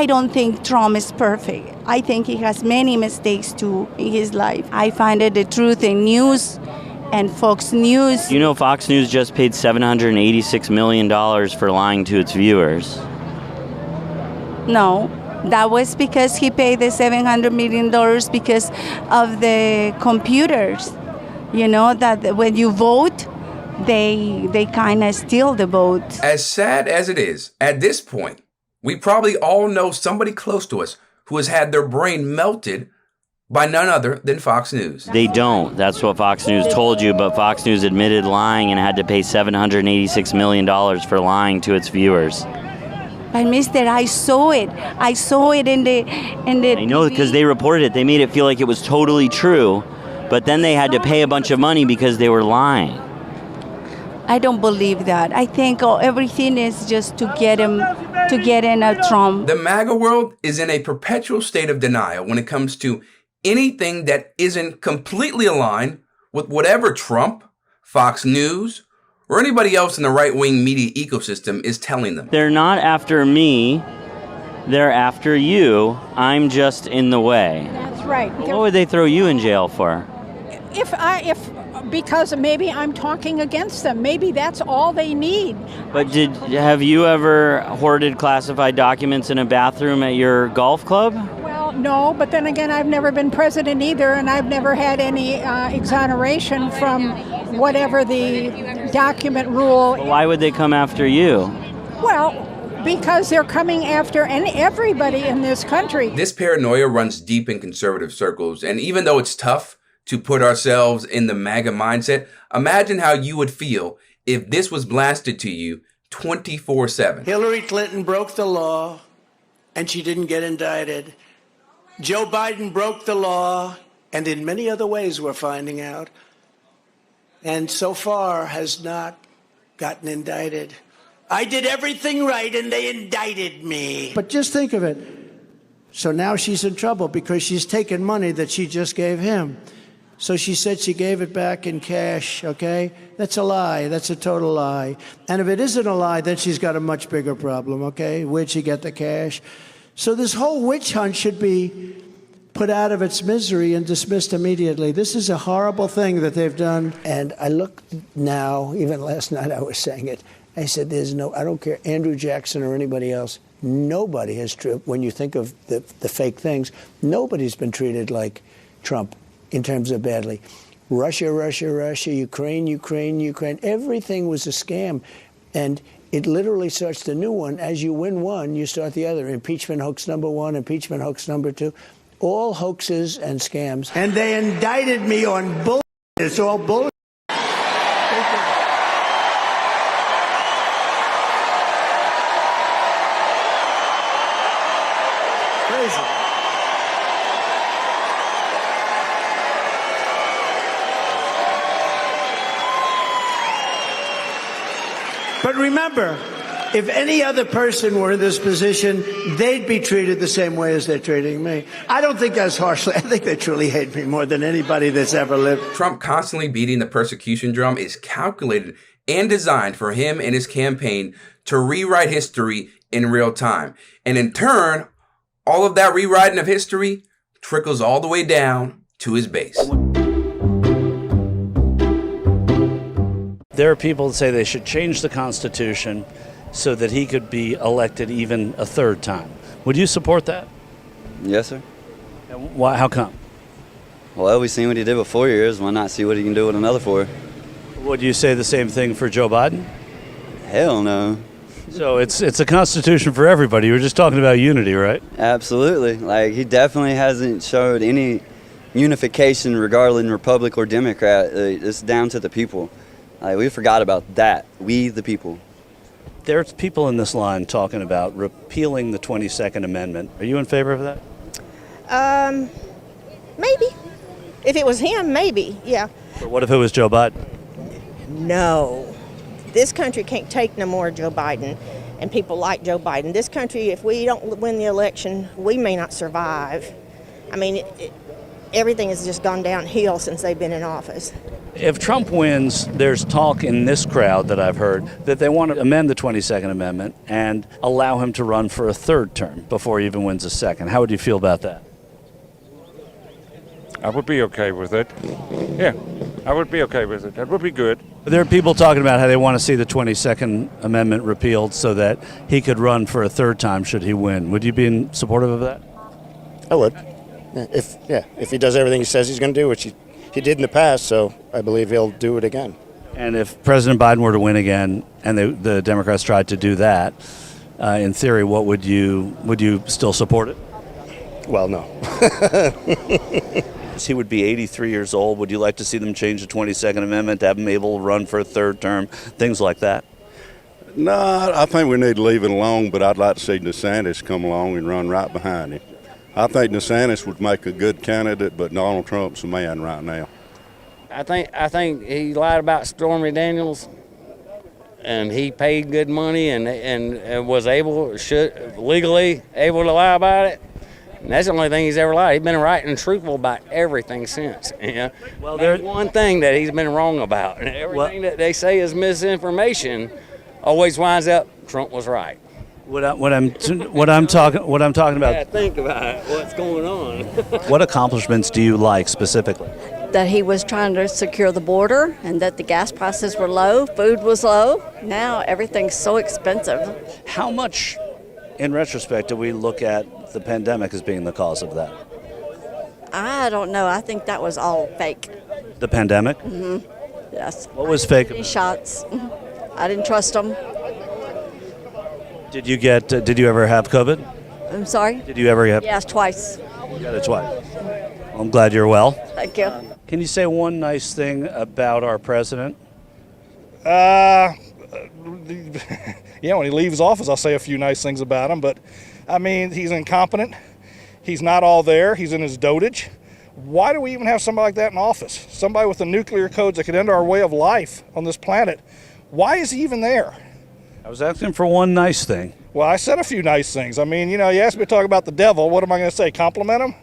don't think Trump is perfect. I think he has many mistakes too in his life. I find it the truth in news and Fox News. You know, Fox News just paid $786 million for lying to its viewers. No, that was because he paid the $700 million because of the computers. You know, that when you vote, they kind of steal the vote. As sad as it is, at this point, we probably all know somebody close to us who has had their brain melted by none other than Fox News. They don't. That's what Fox News told you, but Fox News admitted lying and had to pay $786 million for lying to its viewers. But mister, I saw it. I saw it in the I know, because they reported it. They made it feel like it was totally true, but then they had to pay a bunch of money because they were lying. I don't believe that. I think everything is just to get in a Trump. The MAGA world is in a perpetual state of denial when it comes to anything that isn't completely aligned with whatever Trump, Fox News, or anybody else in the right-wing media ecosystem is telling them. They're not after me. They're after you. I'm just in the way. That's right. What would they throw you in jail for? Because maybe I'm talking against them. Maybe that's all they need. But have you ever hoarded classified documents in a bathroom at your golf club? Well, no, but then again, I've never been president either, and I've never had any exoneration from whatever the document rule. Well, why would they come after you? Well, because they're coming after everybody in this country. This paranoia runs deep in conservative circles, and even though it's tough to put ourselves in the MAGA mindset, imagine how you would feel if this was blasted to you 24/7. Hillary Clinton broke the law, and she didn't get indicted. Joe Biden broke the law, and in many other ways we're finding out, and so far has not gotten indicted. I did everything right, and they indicted me. But just think of it. So now she's in trouble because she's taken money that she just gave him. So she said she gave it back in cash, okay? That's a lie. That's a total lie. And if it isn't a lie, then she's got a much bigger problem, okay? Where'd she get the cash? So this whole witch hunt should be put out of its misery and dismissed immediately. This is a horrible thing that they've done. And I look now, even last night I was saying it, I said, I don't care, Andrew Jackson or anybody else, nobody has, when you think of the fake things, nobody's been treated like Trump in terms of badly. Russia, Ukraine, everything was a scam. And it literally starts the new one. As you win one, you start the other. Impeachment hoax number one, impeachment hoax number two, all hoaxes and scams. And they indicted me on bull. It's all bull. But remember, if any other person were in this position, they'd be treated the same way as they're treating me. I don't think that's harshly. I think they truly hate me more than anybody that's ever lived. Trump constantly beating the persecution drum is calculated and designed for him and his campaign to rewrite history in real time. And in turn, all of that rewriting of history trickles all the way down to his base. There are people that say they should change the Constitution so that he could be elected even a third time. Would you support that? Yes, sir. And why? How come? Well, we've seen what he did with 4 years. Why not see what he can do with another 4? Would you say the same thing for Joe Biden? Hell no. So it's a Constitution for everybody. You were just talking about unity, right? Absolutely. Like, he definitely hasn't showed any unification regarding Republican or Democrat. It's down to the people. We forgot about that. We, the people. There's people in this line talking about repealing the 22nd Amendment. Are you in favor of that? Maybe. If it was him, maybe, yeah. But what if it was Joe Biden? No. This country can't take no more Joe Biden and people like Joe Biden. This country, if we don't win the election, we may not survive. I mean, everything has just gone downhill since they've been in office. If Trump wins, there's talk in this crowd that I've heard that they want to amend the 22nd Amendment and allow him to run for a third term before he even wins a second. How would you feel about that? I would be okay with it. Yeah, I would be okay with it. That would be good. There are people talking about how they want to see the 22nd Amendment repealed so that he could run for a third time should he win. Would you be in supportive of that? I would. If he does everything he says he's going to do, which he did in the past, so I believe he'll do it again. And if President Biden were to win again and the Democrats tried to do that, in theory, what would you still support it? Well, no. He would be 83 years old. Would you like to see them change the 22nd Amendment to have him able to run for a third term, things like that? No, I think we need to leave it alone, but I'd like to see DeSantis come along and run right behind him. I think DeSantis would make a good candidate, but Donald Trump's the man right now. I think he lied about Stormy Daniels, and he paid good money and was legally able to lie about it. And that's the only thing he's ever lied. He's been right and truthful about everything since. Well, there's one thing that he's been wrong about, and everything that they say is misinformation always winds up Trump was right. What I'm talking about. Yeah, think about what's going on. What accomplishments do you like specifically? That he was trying to secure the border and that the gas prices were low, food was low. Now everything's so expensive. How much, in retrospect, do we look at the pandemic as being the cause of that? I don't know. I think that was all fake. The pandemic? Mm-hmm. Yes. What was fake? Shots. I didn't trust them. Did you ever have COVID? I'm sorry? Did you ever have? Yes, twice. You got it twice. Well, I'm glad you're well. Thank you. Can you say one nice thing about our president? Yeah, when he leaves office, I'll say a few nice things about him. But, I mean, he's incompetent. He's not all there. He's in his dotage. Why do we even have somebody like that in office? Somebody with the nuclear codes that could end our way of life on this planet. Why is he even there? I was asking for one nice thing. Well, I said a few nice things. I mean, you asked me to talk about the devil. What am I going to say, compliment him?